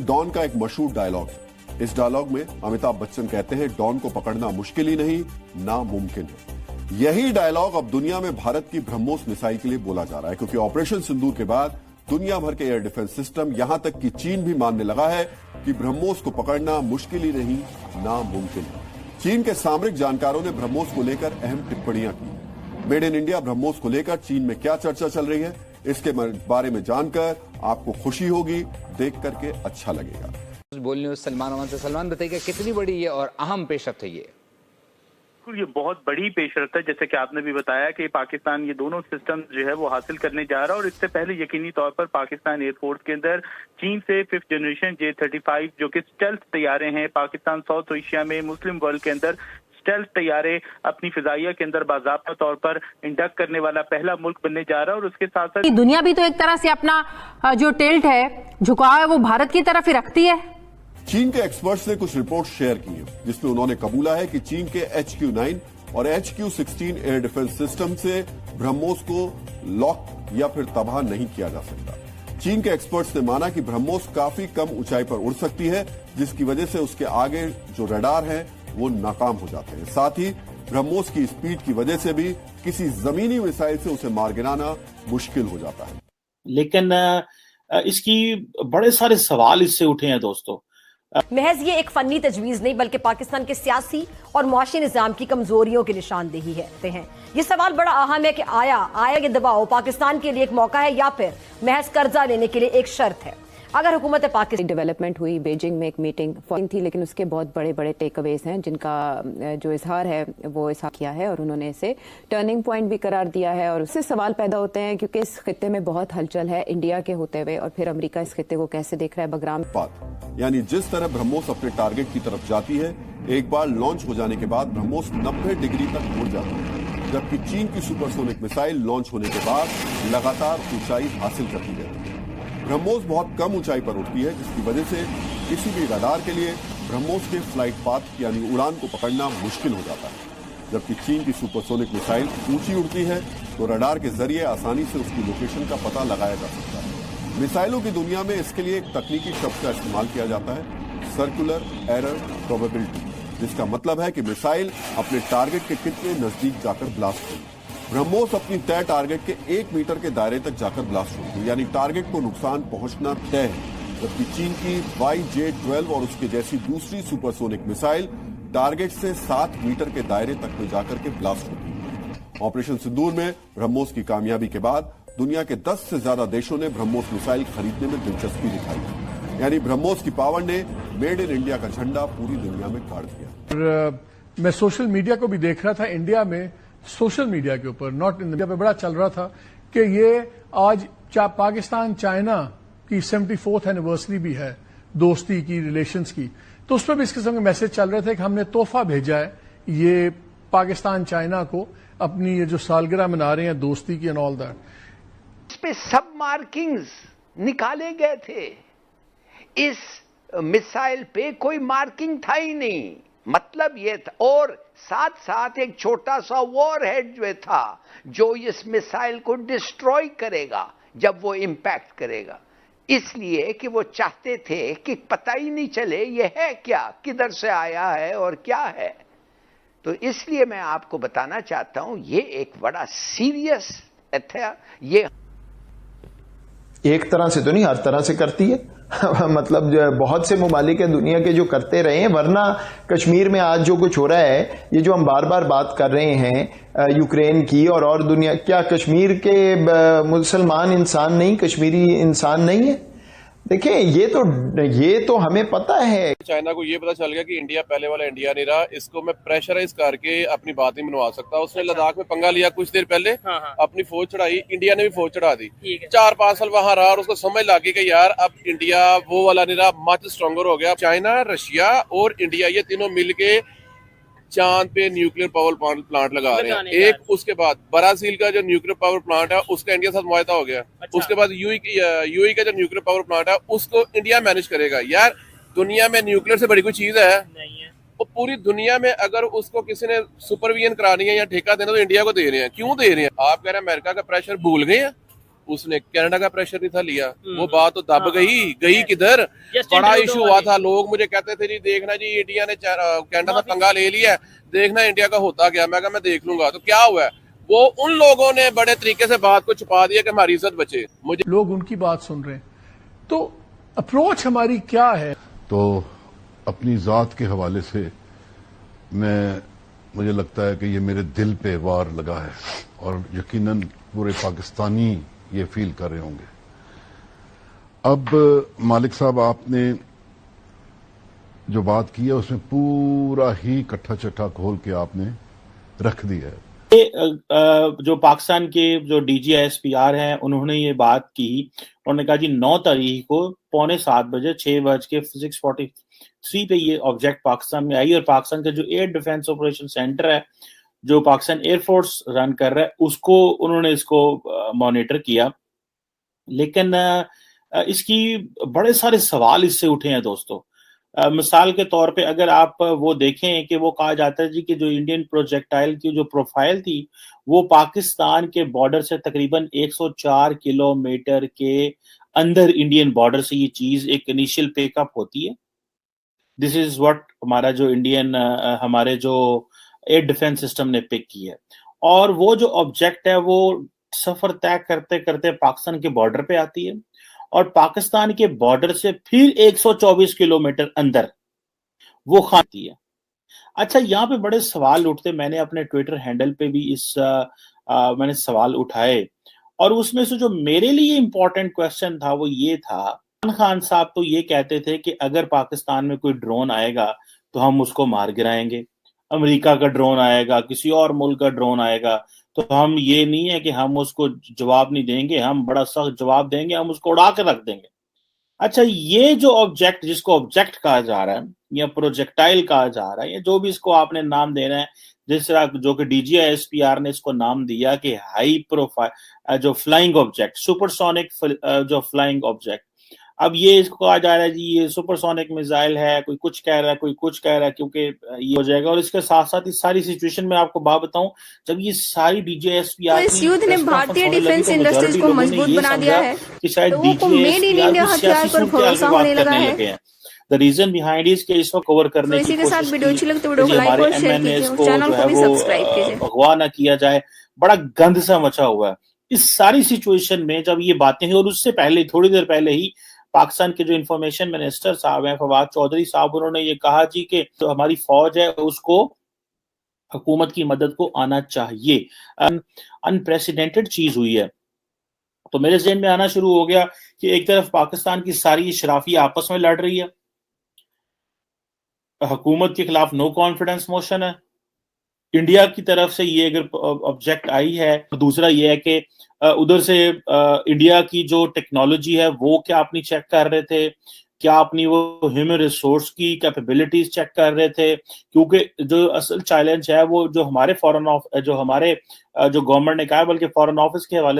Don का एक मशहूर डायलॉग है। इस डायलॉग में अमिताभ बच्चन कहते हैं, डॉन को पकड़ना मुश्किल ही नहीं, नामुमकिन है। यही डायलॉग अब दुनिया में भारत की ब्रह्मोस मिसाइल के लिए बोला जा रहा है, क्योंकि ऑपरेशन सिंदूर के बाद दुनिया भर के एयर डिफेंस सिस्टम, यहां तक कि चीन भी मानने लगा है कि ब्रह्मोस को पकड़ना मुश्किल ही नहीं, नामुमकिन है। चीन के सामरिक जानकारों ने ब्रह्मोस को लेकर अहम टिप्पणियां की। मेड इन इंडिया ब्रह्मोस को लेकर चीन में क्या चर्चा चल रही है, इसके बारे में जानकर आपको खुशी होगी, देख करके अच्छा लगेगा। बोल न्यूज सलमान अमान से। सलमान बताइएगा कितनी बड़ी ये और अहम पेशरफ है ये बहुत बड़ी पेशरफ है, जैसे कि आपने भी बताया कि पाकिस्तान ये दोनों सिस्टम जो है वो हासिल करने जा रहा है। और इससे पहले यकीनी तौर पर पाकिस्तान एयरफोर्स के अंदर चीन से 5th जनरेशन J-35 जो कि स्टेल्थ तैयारे हैं, पाकिस्तान साउथ एशिया में मुस्लिम वर्ल्ड के अंदर स्टेल्थ तैयारे अपनी फिजाइया के अंदर बाज़ाब्ता तौर पर इंडक्ट करने वाला पहला मुल्क बनने जा रहा है। और उसके साथ साथ दुनिया भी तो एक तरह से अपना जो टिल्ट है, झुकाव है, वो भारत की तरफ ही रखती है। चीन के एक्सपर्ट्स ने कुछ रिपोर्ट शेयर की है, जिसमें उन्होंने कबूला है कि चीन के HQ-9 और HQ-16 एयर डिफेंस सिस्टम से ब्रह्मोस को लॉक या फिर तबाह नहीं किया जा सकता। चीन के एक्सपर्ट्स ने माना कि ब्रह्मोस काफी कम ऊंचाई पर उड़ सकती है, जिसकी वजह से उसके आगे जो रडार है वो नाकाम हो जाते हैं। साथ ही ब्रह्मोस की स्पीड की वजह से भी किसी जमीनी मिसाइल से उसे मार गिराना मुश्किल हो जाता है। लेकिन इसकी बड़े सारे सवाल इससे उठे हैं दोस्तों। महज ये एक फनी तजवीज नहीं, बल्कि पाकिस्तान के सियासी और मुआशी निजाम की कमजोरियों की निशानदेही है। ये सवाल बड़ा अहम है कि आया ये दबाव पाकिस्तान के लिए एक मौका है या फिर महज कर्जा लेने के लिए एक शर्त है। अगर हुकूमत पाकिस्तान डेवलपमेंट हुई, बीजिंग में एक मीटिंग थी, लेकिन उसके बहुत बड़े बड़े टेक अवेज हैं, जिनका जो इजहार है वो इजहार किया है और उन्होंने इसे टर्निंग पॉइंट भी करार दिया है। और उससे सवाल पैदा होते हैं क्योंकि इस खित्ते में बहुत हलचल है इंडिया के होते हुए, और फिर अमेरिका इस खित्ते को कैसे देख रहा है। बगराम यानी जिस तरह ब्रह्मोस अपने टारगेट की तरफ जाती है, एक बार लॉन्च हो जाने के बाद ब्रह्मोस 90 डिग्री तक उड़ जाती है, जबकि चीन की सुपरसोनिक मिसाइल लॉन्च होने के बाद लगातार ऊंचाई हासिल करती रहती है। ब्रह्मोस बहुत कम ऊंचाई पर उड़ती है, जिसकी वजह से किसी भी रडार के लिए ब्रह्मोस के फ्लाइट पाथ यानी उड़ान को पकड़ना मुश्किल हो जाता है। जबकि चीन की सुपरसोनिक मिसाइल ऊंची उड़ती है तो रडार के जरिए आसानी से उसकी लोकेशन का पता लगाया जा सकता है। मिसाइलों की दुनिया में इसके लिए एक तकनीकी शब्द का इस्तेमाल किया जाता है, सर्कुलर एरर प्रोबेबिलिटी, जिसका मतलब है कि मिसाइल अपने टारगेट के कितने नजदीक जाकर ब्लास्ट होगी। ब्रह्मोस अपनी तय टारगेट के 1 मीटर के दायरे तक जाकर ब्लास्ट होगी, यानी टारगेट को नुकसान पहुंचना तय है। जबकि चीन की YJ-12 और उसके जैसी दूसरी सुपरसोनिक मिसाइल टारगेट से 7 मीटर के दायरे तक में जाकर के ब्लास्ट होती है। ऑपरेशन सिंदूर में ब्रह्मोस की कामयाबी के बाद दुनिया के 10 से ज्यादा देशों ने ब्रह्मोस मिसाइल खरीदने में दिलचस्पी दिखाई है। यानी ब्रह्मोस की पावर ने मेड इन इंडिया का झंडा पूरी दुनिया में गाड़ दिया। और मैं सोशल मीडिया को भी देख रहा था, इंडिया में सोशल मीडिया के ऊपर, नॉट इन इंडिया पे बड़ा चल रहा था कि ये आज पाकिस्तान चाइना की 74th एनिवर्सरी भी है, दोस्ती की, रिलेशंस की, तो उस पर भी इस किस्म के मैसेज चल रहे थे कि हमने तोहफा भेजा है ये पाकिस्तान चाइना को, अपनी ये जो सालगिरह मना रहे हैं दोस्ती की एंड ऑल दैट। इस पे सब मार्किंग्स निकाले गए थे, इस मिसाइल पे कोई मार्किंग था ही नहीं। मतलब ये था, और साथ साथ एक छोटा सा वॉरहेड जो था जो इस मिसाइल को डिस्ट्रॉय करेगा जब वो इंपैक्ट करेगा, इसलिए कि वो चाहते थे कि पता ही नहीं चले ये है क्या, किधर से आया है और क्या है। तो इसलिए मैं आपको बताना चाहता हूं ये एक बड़ा सीरियस था। ये एक तरह से तो नहीं, हर तरह से करती है मतलब जो बहुत से ममालिक है दुनिया के जो करते रहे हैं, वरना कश्मीर में आज जो कुछ हो रहा है, ये जो हम बार बार बात कर रहे हैं यूक्रेन की और दुनिया, क्या कश्मीर के मुसलमान इंसान नहीं, कश्मीरी इंसान नहीं है? देखिए ये तो हमें पता है। चाइना को ये पता चल गया कि इंडिया पहले वाला इंडिया नहीं रहा, इसको मैं प्रेशराइज करके अपनी बात नहीं मनवा सकता। उसने लद्दाख में पंगा लिया कुछ देर पहले, अपनी फौज चढ़ाई, इंडिया ने भी फौज चढ़ा दी, 4-5 साल वहां रहा और उसको समझ लगी कि यार अब इंडिया वो वाला नहीं रहा, मच स्ट्रॉन्गर हो गया। चाइना, रशिया और इंडिया ये तीनों मिलके चांद पे न्यूक्लियर पावर प्लांट लगा रहे हैं। एक उसके बाद ब्राजील का जो न्यूक्लियर पावर प्लांट है उसका इंडिया साथ मुआहदा हो गया। उसके बाद यूएई का जो न्यूक्लियर पावर प्लांट है उसको इंडिया मैनेज करेगा। यार दुनिया में न्यूक्लियर से बड़ी कोई चीज है नहीं है। वो पूरी दुनिया में अगर उसको किसी ने सुपरविजन करानी है या ठेका देना तो इंडिया को दे रहे हैं। क्यों दे रहे हैं? आप कह रहे हैं अमेरिका का प्रेशर भूल गए हैं, उसने कनाडा का प्रेशर नहीं था लिया, वो बात तो दब गई किधर। बड़ा इशू हुआ था, लोग मुझे कहते थे जी देखना जी इंडिया ने कनाडा से पंगा ले लिया, देखना इंडिया का होता क्या। मैं कहा मैं देख लूंगा। तो क्या हुआ है, वो उन लोगों ने बड़े तरीके से बात को छुपा दिया कि हमारी इज्जत बचे। मुझे लोग उनकी बात सुन रहे हैं, तो अप्रोच हमारी क्या है? तो अपनी जात के हवाले से मुझे लगता है कि ये मेरे दिल पे वार लगा है और यकीनन पूरे पाकिस्तानी ये फील कर रहे होंगे। अब मालिक साहब आपने जो बात की है उसमें पूरा ही कट्ठा चट्ठा खोल के आपने रख दिया है। जो पाकिस्तान के जो DGISPR हैं उन्होंने ये बात की, उन्होंने कहा जी 9 तारीख को 6:45 बजे 6:43 पे ये ऑब्जेक्ट पाकिस्तान में आई और पाकिस्तान का जो एयर डिफेंस ऑपरेशन सेंटर है जो पाकिस्तान एयरफोर्स रन कर रहा है उसको उन्होंने इसको मॉनिटर किया। लेकिन इसकी बड़े सारे सवाल इससे उठे हैं दोस्तों। मिसाल के तौर पे अगर आप वो देखें कि वो कहा जाता है जी कि जो इंडियन प्रोजेक्टाइल की जो प्रोफाइल थी वो पाकिस्तान के बॉर्डर से तकरीबन 104 किलोमीटर के अंदर इंडियन बॉर्डर से ये चीज एक इनिशियल पिकअप होती है। दिस इज व्हाट हमारा जो इंडियन हमारे जो एयर डिफेंस सिस्टम ने पिक की है। और वो जो ऑब्जेक्ट है वो सफर तय करते करते पाकिस्तान के बॉर्डर पे आती है और पाकिस्तान के बॉर्डर से फिर 124 किलोमीटर अंदर वो खाती है। अच्छा, यहाँ पे बड़े सवाल उठते, मैंने अपने ट्विटर हैंडल पे भी मैंने सवाल उठाए और उसमें से जो मेरे लिए इंपॉर्टेंट क्वेश्चन था वो ये था, इमरान खान साहब तो ये कहते थे कि अगर पाकिस्तान में कोई ड्रोन आएगा तो हम उसको मार गिराएंगे, अमेरिका का ड्रोन आएगा, किसी और मुल्क का ड्रोन आएगा तो हम ये नहीं है कि हम उसको जवाब नहीं देंगे, हम बड़ा सख्त जवाब देंगे, हम उसको उड़ा के रख देंगे। अच्छा, ये जो ऑब्जेक्ट जिसको ऑब्जेक्ट कहा जा रहा है या प्रोजेक्टाइल कहा जा रहा है या जो भी इसको आपने नाम देना है, जिस तरह जो कि DGISPR ने इसको नाम दिया कि हाई प्रोफाइल जो फ्लाइंग ऑब्जेक्ट, सुपरसोनिक जो फ्लाइंग ऑब्जेक्ट, अब ये इसको कहा जा रहा है जी ये सुपरसोनिक मिसाइल है, कोई कुछ कह रहा है कोई कुछ कह रहा है, क्योंकि ये हो जाएगा। और इसके साथ साथ इस सारी सिचुएशन में आपको बात बताऊं, जब ये सारी DGISPR तो इस युद्ध ने भारतीय डिफेंस इंडस्ट्रीज को मजबूत बना दिया है कि शायद लोगों को मेड इन इंडिया हथियार पर भरोसा होने लगा है। द रीजन बिहाइंड इज के इसको कवर करने की इसी के साथ वीडियो अच्छी लगती है वीडियो को लाइक और शेयर कीजिए, चैनल को भी सब्सक्राइब कीजिए। अगवा ना किया जाए, बड़ा गंद सा मचा हुआ है इस सारी सिचुएशन में। जब ये बातें हुई और उससे पहले थोड़ी देर पहले ही पाकिस्तान के जो इंफॉर्मेशन मिनिस्टर साहब हैं फवाद चौधरी साहब, उन्होंने ये कहा जी कि जो हमारी फौज है उसको हुकूमत की मदद को आना चाहिए। अनप्रेसिडेंटेड चीज हुई है। तो मेरे ज़हन में आना शुरू हो गया कि एक तरफ पाकिस्तान की सारी शराफी आपस में लड़ रही है, हुकूमत के खिलाफ नो कॉन्फिडेंस मोशन है, इंडिया की तरफ से ये अगर ऑब्जेक्ट आई है, दूसरा ये है कि उधर से इंडिया की जो टेक्नोलॉजी है वो क्या अपनी चेक कर रहे थे, क्या अपनी वो ह्यूमन रिसोर्स की कैपेबिलिटीज चेक कर रहे थे, क्योंकि जो असल चैलेंज है वो जो हमारे जो गवर्नमेंट ने कहा, बल्कि फॉरेन ऑफिस के हवाले